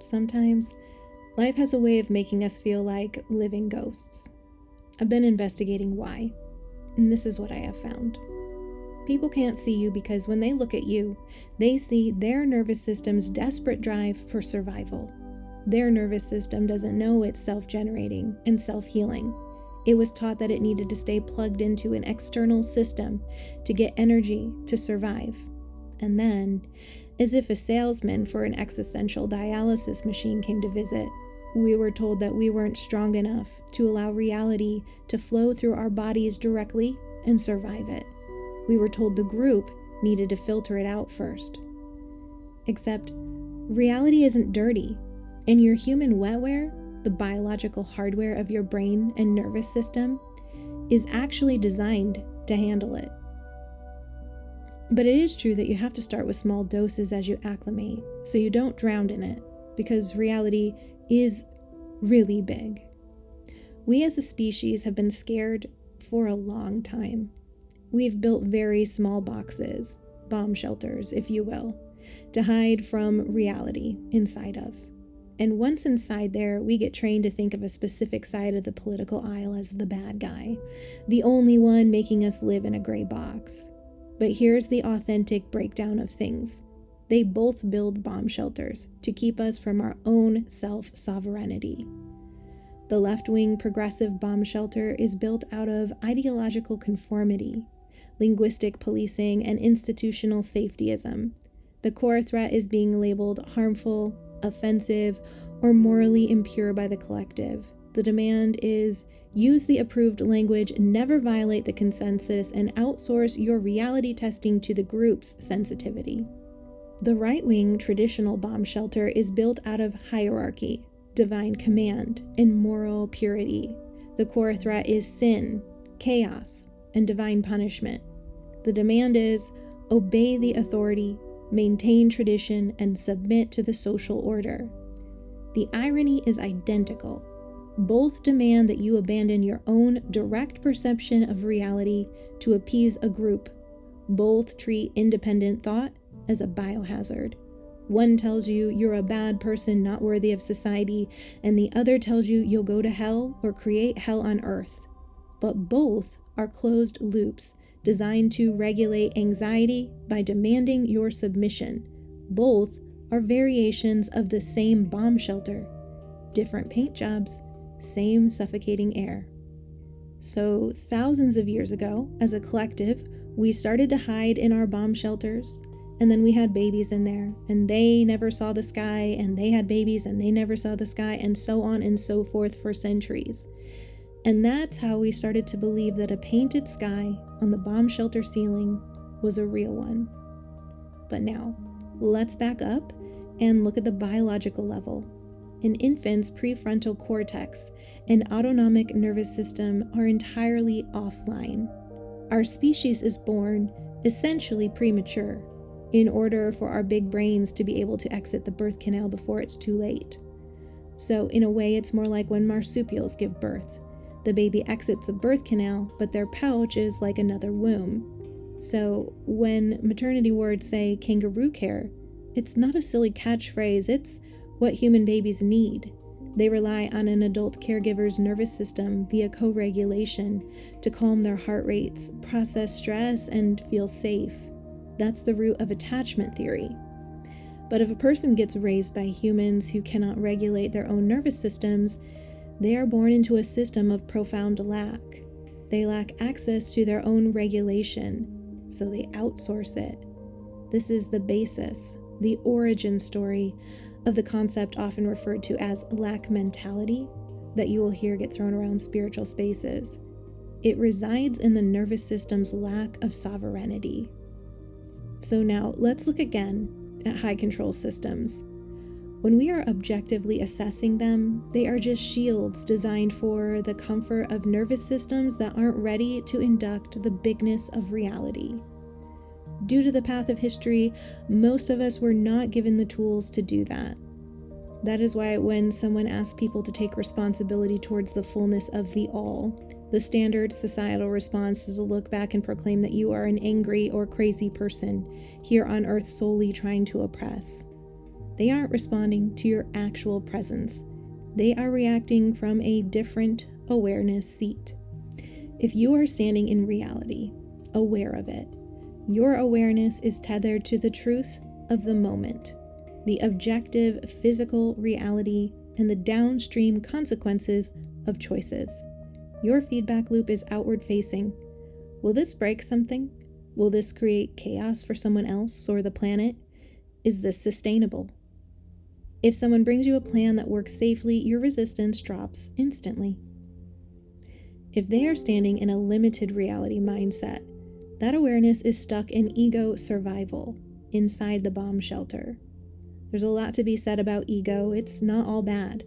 Sometimes, life has a way of making us feel like living ghosts. I've been investigating why, and this is what I have found. People can't see you because when they look at you, they see their nervous system's desperate drive for survival. Their nervous system doesn't know it's self-generating and self-healing. It was taught that it needed to stay plugged into an external system to get energy to survive. And then, as if a salesman for an existential dialysis machine came to visit, we were told that we weren't strong enough to allow reality to flow through our bodies directly and survive it. We were told the group needed to filter it out first. Except, reality isn't dirty, and your human wetware, the biological hardware of your brain and nervous system, is actually designed to handle it. But it is true that you have to start with small doses as you acclimate, so you don't drown in it, because reality is really big. We as a species have been scared for a long time. We've built very small boxes, bomb shelters, if you will, to hide from reality inside of. And once inside there, we get trained to think of a specific side of the political aisle as the bad guy, the only one making us live in a gray box. But here's the authentic breakdown of things. They both build bomb shelters to keep us from our own self-sovereignty. The left-wing progressive bomb shelter is built out of ideological conformity, linguistic policing, and institutional safetyism. The core threat is being labeled harmful, offensive, or morally impure by the collective. The demand is use the approved language, never violate the consensus, and outsource your reality testing to the group's sensitivity. The right-wing traditional bomb shelter is built out of hierarchy, divine command, and moral purity. The core threat is sin, chaos, and divine punishment. The demand is obey the authority, maintain tradition, and submit to the social order. The irony is identical. Both demand that you abandon your own direct perception of reality to appease a group. Both treat independent thought as a biohazard. One tells you you're a bad person not worthy of society, and the other tells you you'll go to hell or create hell on earth. But both are closed loops designed to regulate anxiety by demanding your submission. Both are variations of the same bomb shelter. Different paint jobs, same suffocating air. So thousands of years ago, as a collective, we started to hide in our bomb shelters, and then we had babies in there, and they never saw the sky, and they had babies and they never saw the sky, and so on and so forth for centuries. And that's how we started to believe that a painted sky on the bomb shelter ceiling was a real one. But now, let's back up and look at the biological level. An infant's prefrontal cortex and autonomic nervous system are entirely offline. Our species is born essentially premature in order for our big brains to be able to exit the birth canal before it's too late. So in a way, it's more like when marsupials give birth. The baby exits a birth canal, but their pouch is like another womb. So when maternity wards say kangaroo care, it's not a silly catchphrase, it's what human babies need. They rely on an adult caregiver's nervous system via co-regulation to calm their heart rates, process stress, and feel safe. That's the root of attachment theory. But if a person gets raised by humans who cannot regulate their own nervous systems, they are born into a system of profound lack. They lack access to their own regulation, so they outsource it. This is the basis, the origin story of the concept often referred to as lack mentality that you will hear get thrown around spiritual spaces. It resides in the nervous system's lack of sovereignty. So now let's look again at high control systems. When we are objectively assessing them, they are just shields designed for the comfort of nervous systems that aren't ready to induct the bigness of reality. Due to the path of history, most of us were not given the tools to do that. That is why when someone asks people to take responsibility towards the fullness of the all, the standard societal response is to look back and proclaim that you are an angry or crazy person here on earth solely trying to oppress. They aren't responding to your actual presence. They are reacting from a different awareness seat. If you are standing in reality, aware of it, your awareness is tethered to the truth of the moment, the objective physical reality, and the downstream consequences of choices. Your feedback loop is outward facing. Will this break something? Will this create chaos for someone else or the planet? Is this sustainable? If someone brings you a plan that works safely, your resistance drops instantly. If they are standing in a limited reality mindset, that awareness is stuck in ego survival inside the bomb shelter. There's a lot to be said about ego. It's not all bad.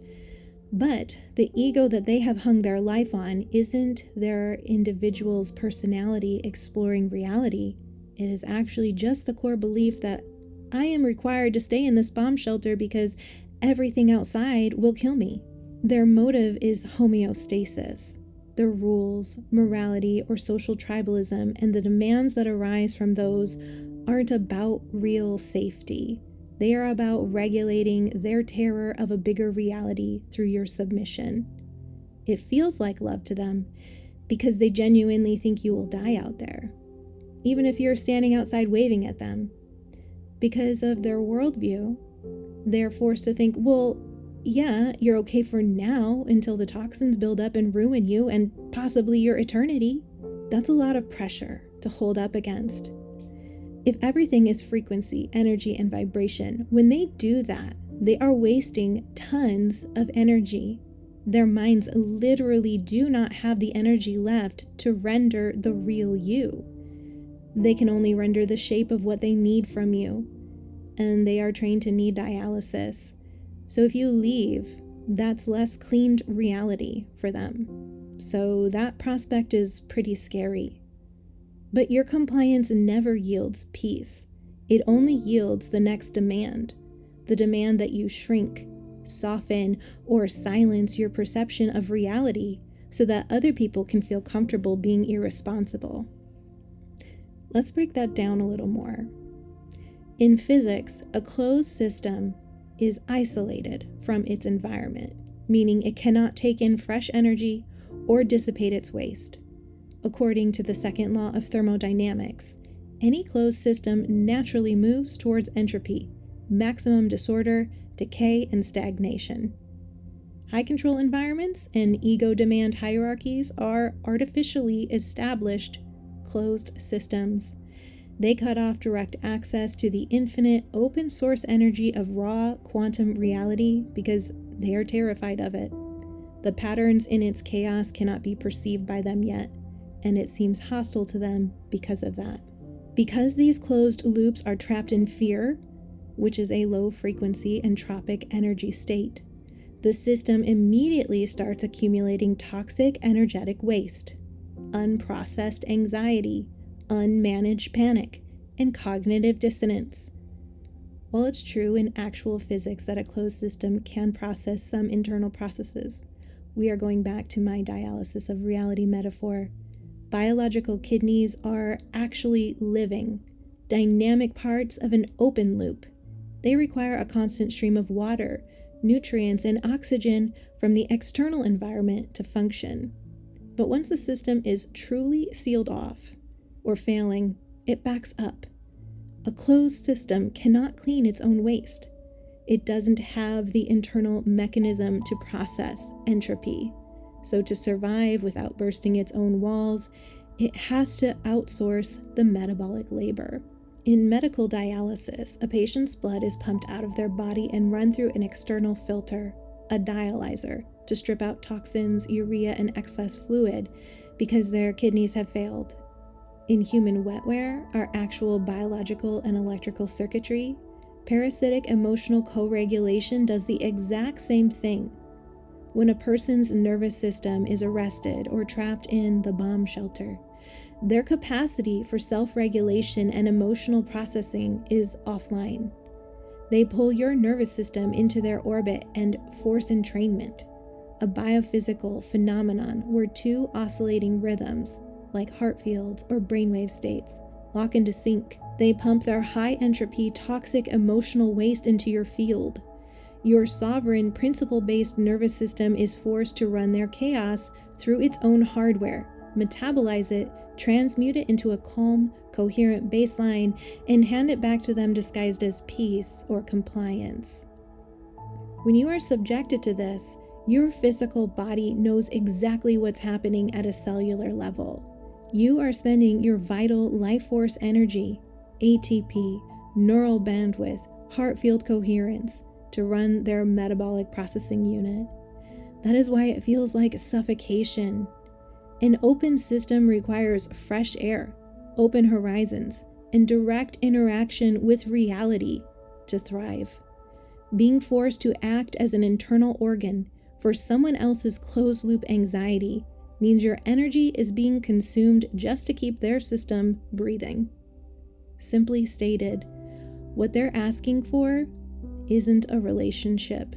But the ego that they have hung their life on isn't their individual's personality exploring reality. It is actually just the core belief that I am required to stay in this bomb shelter because everything outside will kill me. Their motive is homeostasis. The rules, morality, or social tribalism, and the demands that arise from those aren't about real safety. They are about regulating their terror of a bigger reality through your submission. It feels like love to them because they genuinely think you will die out there, even if you're standing outside waving at them. Because of their worldview, they're forced to think, well, yeah, you're okay for now until the toxins build up and ruin you and possibly your eternity. That's a lot of pressure to hold up against. If everything is frequency, energy, and vibration, when they do that, they are wasting tons of energy. Their minds literally do not have the energy left to render the real you. They can only render the shape of what they need from you, and they are trained to need dialysis. So if you leave, that's less cleaned reality for them. So that prospect is pretty scary. But your compliance never yields peace. It only yields the next demand, the demand that you shrink, soften, or silence your perception of reality so that other people can feel comfortable being irresponsible. Let's break that down a little more. In physics, a closed system is isolated from its environment, meaning it cannot take in fresh energy or dissipate its waste. According to the second law of thermodynamics, any closed system naturally moves towards entropy, maximum disorder, decay, and stagnation. High control environments and ego demand hierarchies are artificially established closed systems. They cut off direct access to the infinite open source energy of raw quantum reality because they are terrified of it. The patterns in its chaos cannot be perceived by them yet, and it seems hostile to them because of that. Because these closed loops are trapped in fear, which is a low frequency entropic energy state, the system immediately starts accumulating toxic energetic waste, unprocessed anxiety, unmanaged panic, and cognitive dissonance. While it's true in actual physics that a closed system can process some internal processes, we are going back to my dialysis of reality metaphor. Biological kidneys are actually living, dynamic parts of an open loop. They require a constant stream of water, nutrients, and oxygen from the external environment to function. But once the system is truly sealed off, or failing, it backs up. A closed system cannot clean its own waste. It doesn't have the internal mechanism to process entropy. So to survive without bursting its own walls, it has to outsource the metabolic labor. In medical dialysis, a patient's blood is pumped out of their body and run through an external filter, a dialyzer, to strip out toxins, urea, and excess fluid because their kidneys have failed. In human wetware, our actual biological and electrical circuitry, parasitic emotional co-regulation does the exact same thing. When a person's nervous system is arrested or trapped in the bomb shelter, their capacity for self-regulation and emotional processing is offline. They pull your nervous system into their orbit and force entrainment, a biophysical phenomenon where two oscillating rhythms, like heart fields or brainwave states, lock into sync, They pump their high entropy, toxic emotional waste into your field. Your sovereign, principle-based nervous system is forced to run their chaos through its own hardware, metabolize it, transmute it into a calm, coherent baseline, and hand it back to them disguised as peace or compliance. When you are subjected to this, your physical body knows exactly what's happening at a cellular level. You are spending your vital life force energy, ATP, neural bandwidth, heart field coherence, to run their metabolic processing unit. That is why it feels like suffocation. An open system requires fresh air, open horizons, and direct interaction with reality to thrive. Being forced to act as an internal organ for someone else's closed-loop anxiety means your energy is being consumed just to keep their system breathing. Simply stated, what they're asking for isn't a relationship.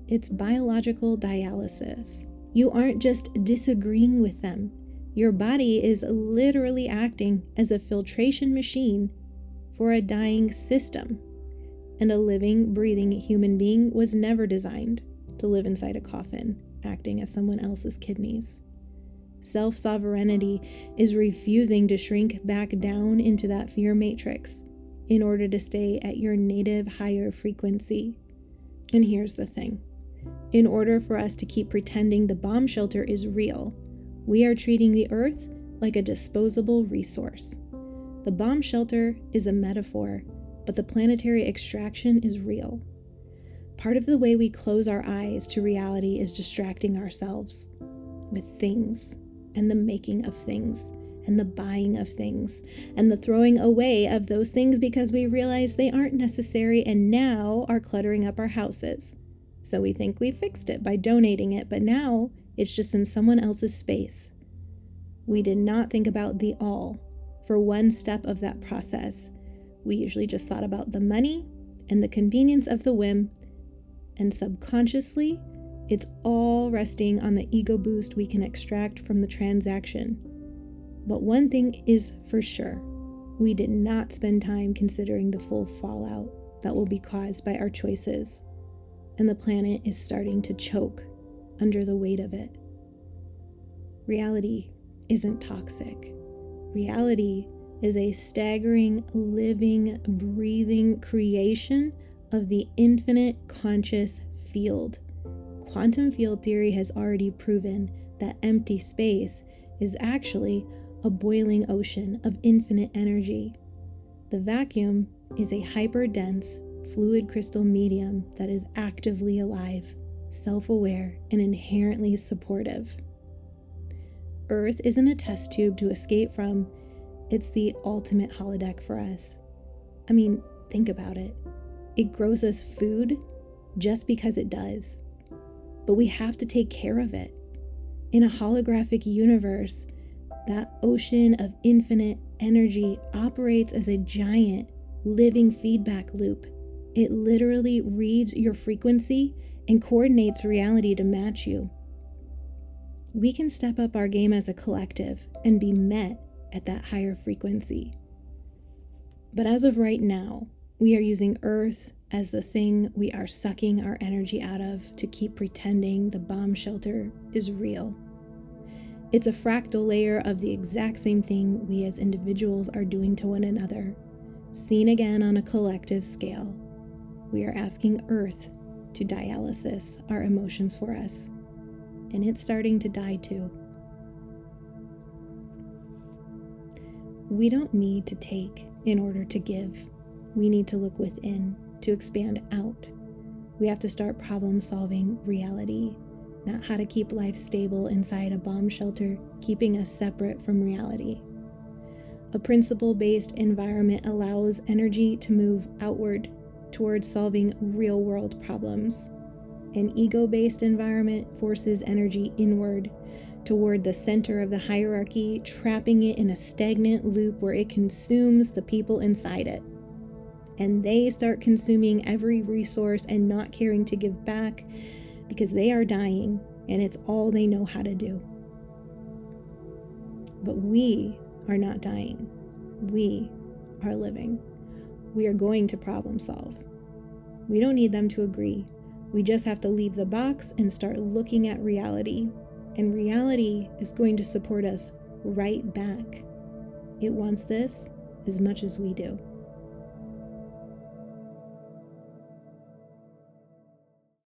It's biological dialysis. You aren't just disagreeing with them. Your body is literally acting as a filtration machine for a dying system. And a living, breathing human being was never designed to live inside a coffin, acting as someone else's kidneys. Self-sovereignty is refusing to shrink back down into that fear matrix in order to stay at your native higher frequency. And here's the thing. In order for us to keep pretending the bomb shelter is real, we are treating the Earth like a disposable resource. The bomb shelter is a metaphor, but the planetary extraction is real. Part of the way we close our eyes to reality is distracting ourselves with things, and the making of things, and the buying of things, and the throwing away of those things because we realize they aren't necessary and now are cluttering up our houses. So we think we fixed it by donating it, but now it's just in someone else's space. We did not think about the all for one step of that process. We usually just thought about the money and the convenience of the whim, and subconsciously, it's all resting on the ego boost we can extract from the transaction. But one thing is for sure, we did not spend time considering the full fallout that will be caused by our choices, and the planet is starting to choke under the weight of it. Reality isn't toxic. Reality is a staggering, living, breathing creation of the infinite conscious field. Quantum field theory has already proven that empty space is actually a boiling ocean of infinite energy. The vacuum is a hyper-dense, fluid crystal medium that is actively alive, self-aware, and inherently supportive. Earth isn't a test tube to escape from, it's the ultimate holodeck for us. I mean, think about it. It grows us food just because it does. But we have to take care of it. In a holographic universe, that ocean of infinite energy operates as a giant, living feedback loop. It literally reads your frequency and coordinates reality to match you. We can step up our game as a collective and be met at that higher frequency. But as of right now, we are using Earth as the thing we are sucking our energy out of to keep pretending the bomb shelter is real. It's a fractal layer of the exact same thing we as individuals are doing to one another, seen again on a collective scale. We are asking Earth to dialysis our emotions for us, and it's starting to die too. We don't need to take in order to give. We need to look within to expand out. We have to start problem-solving reality, not how to keep life stable inside a bomb shelter, keeping us separate from reality. A principle-based environment allows energy to move outward towards solving real-world problems. An ego-based environment forces energy inward toward the center of the hierarchy, trapping it in a stagnant loop where it consumes the people inside it. And they start consuming every resource and not caring to give back because they are dying and it's all they know how to do. But we are not dying. We are living. We are going to problem solve. We don't need them to agree. We just have to leave the box and start looking at reality. And reality is going to support us right back. It wants this as much as we do.